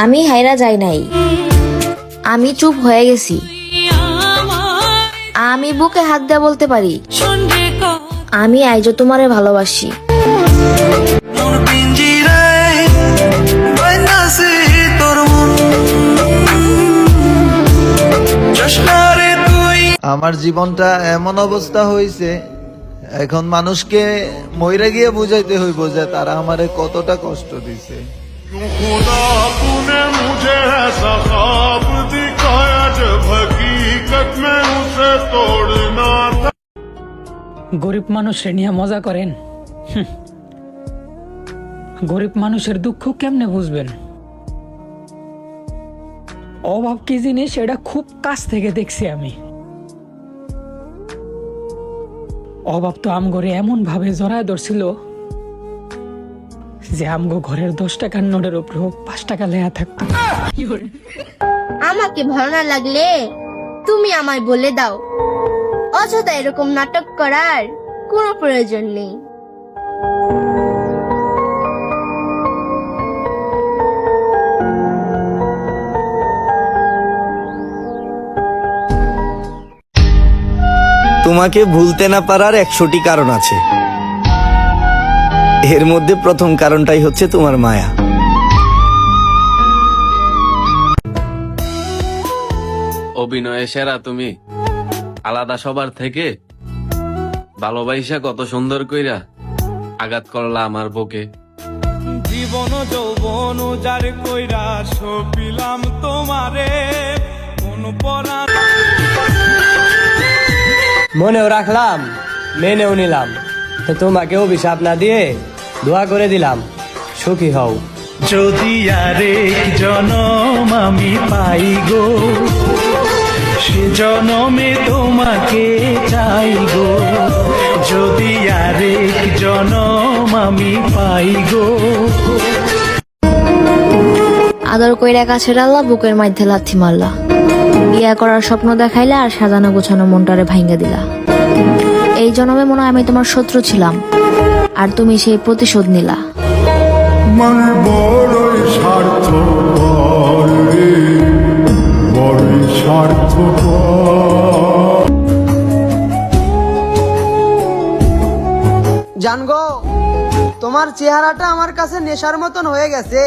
আমি হাইরা যাই নাই, আমি চুপ হয়ে গেছি। আমি বুকে হাত দিয়ে বলতে পারি, আমি আইজো তোমারে ভালোবাসি। আমার জীবনটা এমন অবস্থা হয়েছে, এখন মানুষকে মইরা গিয়ে বুঝাইতে হইব যে তারা আমারে কতটা কষ্ট দিছে। গরিব মানুষের নিয়ে মজা করেন। গরিব মানুষের দুঃখ কেমনে বুঝবেন? অভাব কি জিনিস এটা খুব কাছ থেকে দেখছি আমি। অভাব তো আমগরে এমন ভাবে জড়ায় ধরছিল যে আমগো ঘরের 10 টাকার নোটের উপর 5 টাকা লেয়া থাকতো। আমাকে ভালো না লাগলে তুমি আমায় বলে দাও, অযথা এরকম নাটক করার কোনো প্রয়োজন নেই। তোমাকে ভুলতে না পারার 100টি কারণ আছে, এর মধ্যে প্রথম কারণটাই হচ্ছে তোমার মায়া। অভিনয়ে সেরা তুমি, আলাদা সবার থেকে। ভালোবাসা কত সুন্দর কইরা আঘাত করলা আমার বুকে। জীবন যৌবন যার কইরা সপিলাম তোমারে, মন পরা মনেও রাখলাম, মেনেও নিলাম। তোমাকে অভিশাপ না দিয়ে দোয়া করে দিলাম, সুখী হও। যদি আরেক জনম আমি পাই গো, সে জনমে তোমাকে চাই গো। যদি আরেক জনম আমি পাই গো। আদর কইরা কাছে ডাল্লা, বুকের মধ্যে লাথি মারলা। বিয়া করার স্বপ্ন দেখাইলা আর সাজানো গোছানো মনটারে ভাঙ্গা দিলা। এই জন্মে মনে হয় আমি তোমার শত্রু ছিলাম, আর তুমি সেই প্রতিশোধ নিলা। মানে বড়ই স্বার্থপর রে, বড়ই স্বার্থপর। জানগো, তোমার চেহারাটা আমার কাছে নেশার মতন হয়ে গেছে।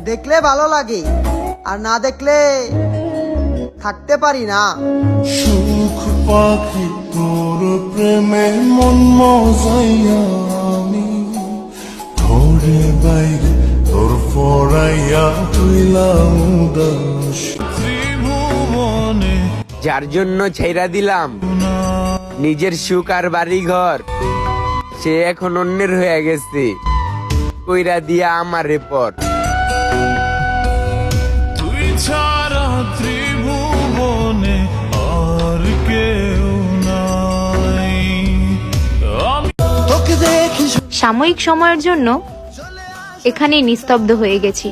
দেখলে ভালো লাগে, আর না দেখলে থাকতে পারি না। সুখ পাখি তোর প্রেমে মন মজাইয়া আমি, ঘরে বাইরে তোর পড়াইয়া হইলাম উদাস। ত্রিভুবনে যার জন্য ছেড়া দিলাম নিজের সুখ আর বাড়ি ঘর, সে এখন অন্যের হয়ে গেছে, কইরা দিয়া আমারে পর। তুই ছাড়া ত্রিভুবনে আর কেউ নাই। তোকে দেখি সাময়িক সময়ের জন্য এখানেই নিস্তব্ধ হয়ে গেছি।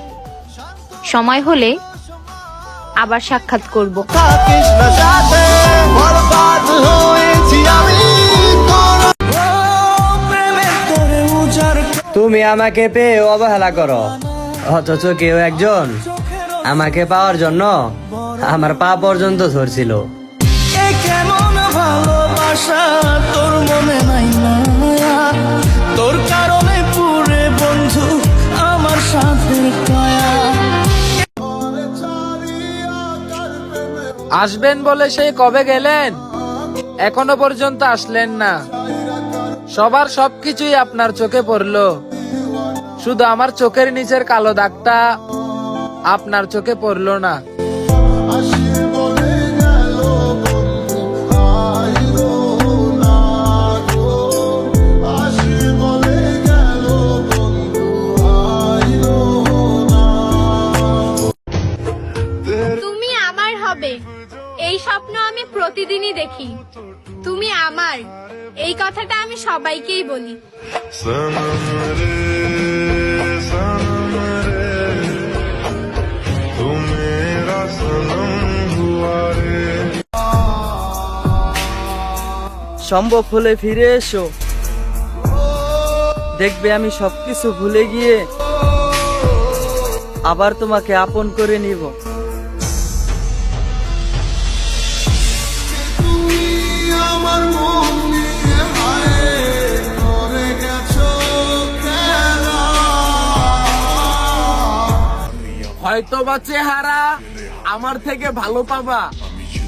সময় হলে আবার সাক্ষাৎ করব। থাকিস না সাথে, বরবাদ হয়েছি আমি। তুমি আমাকে পেয়ে অবহেলা করো, অথচ কেউ একজন আমাকে পাওয়ার জন্য আমার পা পর্যন্ত ধরছিল। কেমন ভালোবাসা তোর মনে নাই না, তোর কারণে পুরে বন্ধু আমার সাথে কায়া। আসবেন বলে সেই কবে গেলেন, এখনো পর্যন্ত আসলেন না। সবার সবকিছুই আপনার চোখে পড়লো, শুধু আমার চোখের নিচের কালো দাগটা আপনার চোখে পড়লো না। তুমি আমার হবে এই স্বপ্ন আমি প্রতিদিনই দেখি। তুমি আমার, এই কথাটা আমি সবাইকেই বলি। সনম রে, সনম রে, তু মেরা সনম হুয়া রে। সম্ভব হলে ফিরে এসো, দেখবে আমি সবকিছু ভুলে গিয়ে আবার তোমাকে আপন করে নিব। আমার মন নিয়ে হায় করে গেছো খেলা। হয়তো বা চেহারা আমার থেকে ভালো পাবা,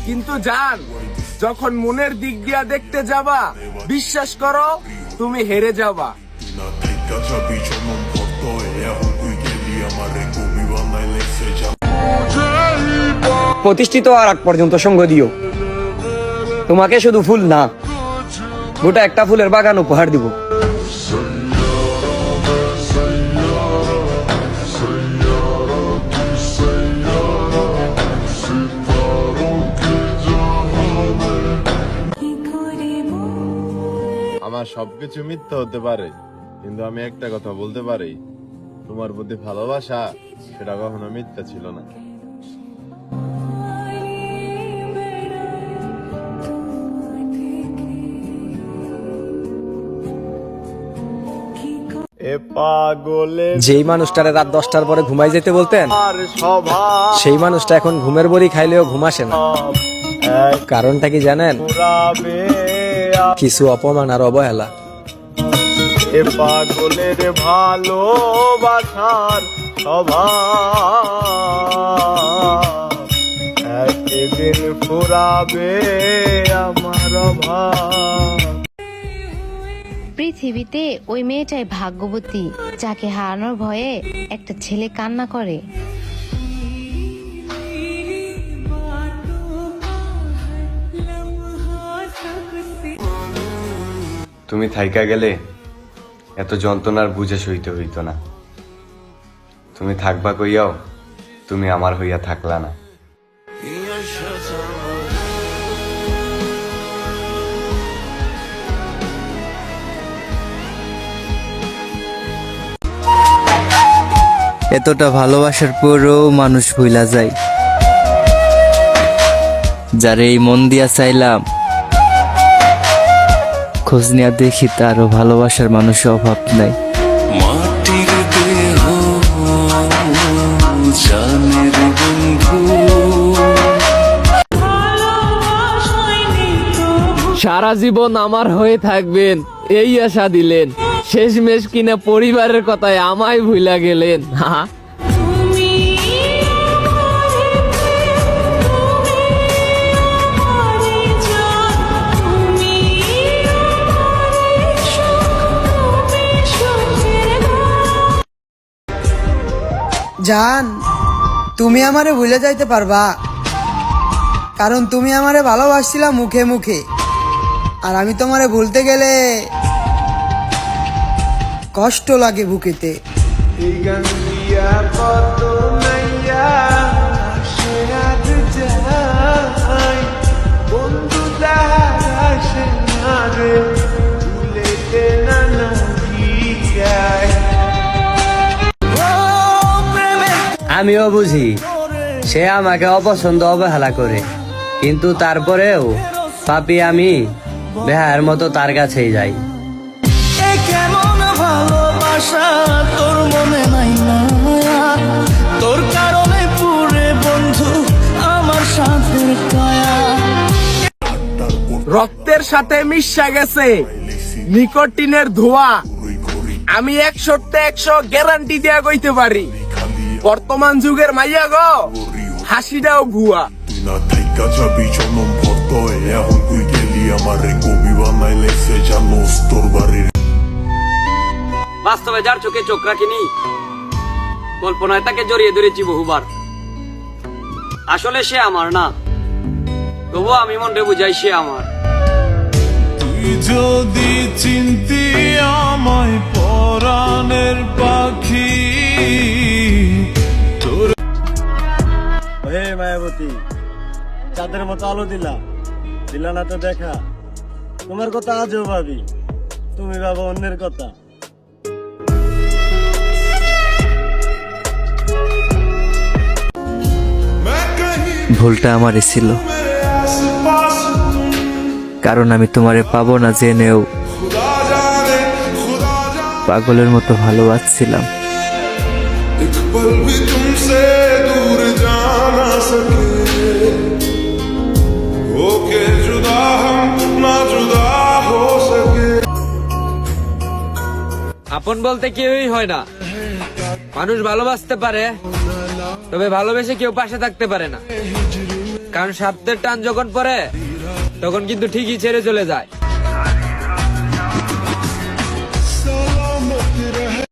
কিন্তু জান যখন মনের দিক দিয়া দেখতে যাবা, বিশ্বাস করো তুমি হেরে যাবা। প্রতিষ্ঠিত আর আগ পর্যন্ত সঙ্গ দিও। তোমাকে শুধু ফুল না, গোটা একটা ফুলের বাগান উপহার দিব। আমার সবকিছু মিথ্যা হতে পারে, কিন্তু আমি একটা কথা বলতে পারি, তোমার প্রতি ভালোবাসা সেটা কখনো মিথ্যা ছিল না। এ পাগলে যেই মানুষটারে রাত 10টার পরে ঘুমাই যেতে বলতেন, আর স্বভাব সেই মানুষটা এখন ঘুমের বড়ি খাইলেও ঘুম আসে না। কারণটা কি জানেন? পুরাবে কিছু অপমান আর অবহেলা। এ পাগলের ভালোবাসার স্বভাব একদিন ফুরাবে আমার অভাব। পৃথিবীতে ওই মেয়েটাই ভাগ্যবতী যাকে হারানোর ভয়ে একটা ছেলে কান্না করে। তুমি থাইকা গেলে এত যন্ত্রণার বুঝে সইতে হইতো না। তুমি থাকবা কইয়াও তুমি আমার হইয়া থাকলা না। এতটা ভালোবাসার পরেও মানুষ ভুলা যায়। যারে এই মন দিয়া চাইলাম, খোঁজ নিয়া দেখি তারও ভালোবাসার মানুষের অভাব নাই। মাটির দেহ জানের বন্ধু, সারা জীবন আমার হয়ে থাকবেন এই আশা দিলেন, শেষমেশ কিনা পরিবারের কথায় আমায় ভুলা গেলেন। জান, তুমি আমারে ভুলে যাইতে পারবা, কারণ তুমি আমারে ভালোবাসছিলা মুখে মুখে, আর আমি তোমারে ভুলতে গেলে কষ্ট লাগে বুকেতে। এই গান দিয়া কত নাইয়া সে আজ যায়, বন্ধু দাসে না রে ভুলেতে না যায়। আমিও বুঝি সে আমাকে অপছন্দ অবহেলা করে, কিন্তু তারপরেও পাপি আমি বেহার মতো তার কাছেই যাই। এ কেমন ভালোবাসা তোর মনে নাই না, তোর কারণে পুরে বন্ধু আমার সাথে কায়া। রক্তের সাথে মিশা গেছে নিকোটিনের ধোঁয়া। আমি 100% গ্যারান্টি দেয়া কইতে পারি, বর্তমান যুগের মাইয়া গো হাসিটাও ভুয়া। না থাইকা যাবি জনম ভর্ত এখন তুই গেলি আমার কবি বানাইলে সে জানোস তোর বাড়ির। বাস্তবে যার চোখে চোখ রাখিনি, কল্পনায় তাকে জড়িয়ে ধরেছি বহুবার। আসলে সে আমার না, তবুও আমি মনে বুঝাই সে আমার। তুই যদি চিনতি আমায় পরাণের পাখি তোর। হে মায়াবতী, চাঁদের মতো আলো দিলা, দিলা না তো দেখা। তোমার কথা আজও ভাবি, তুমি ভাবো অন্যের কথা। ভুলটা আমারই ছিল, কারণ আমি তোমারে পাবো না জেনেও পাগলের মতো ভালোবাসছিলাম। पल भी तुमसे दूर जा ना सके होके जुदा हम ना जुदा हो सके আপন বলতে কেউই হয় না। মানুষ ভালোবাসতে পারে, তবে ভালোবেসে কেউ পাশে থাকতে পারে না। কারণ স্বার্থের টান যখন পড়ে তখন কিন্তু ঠিকই ছেড়ে চলে যায়।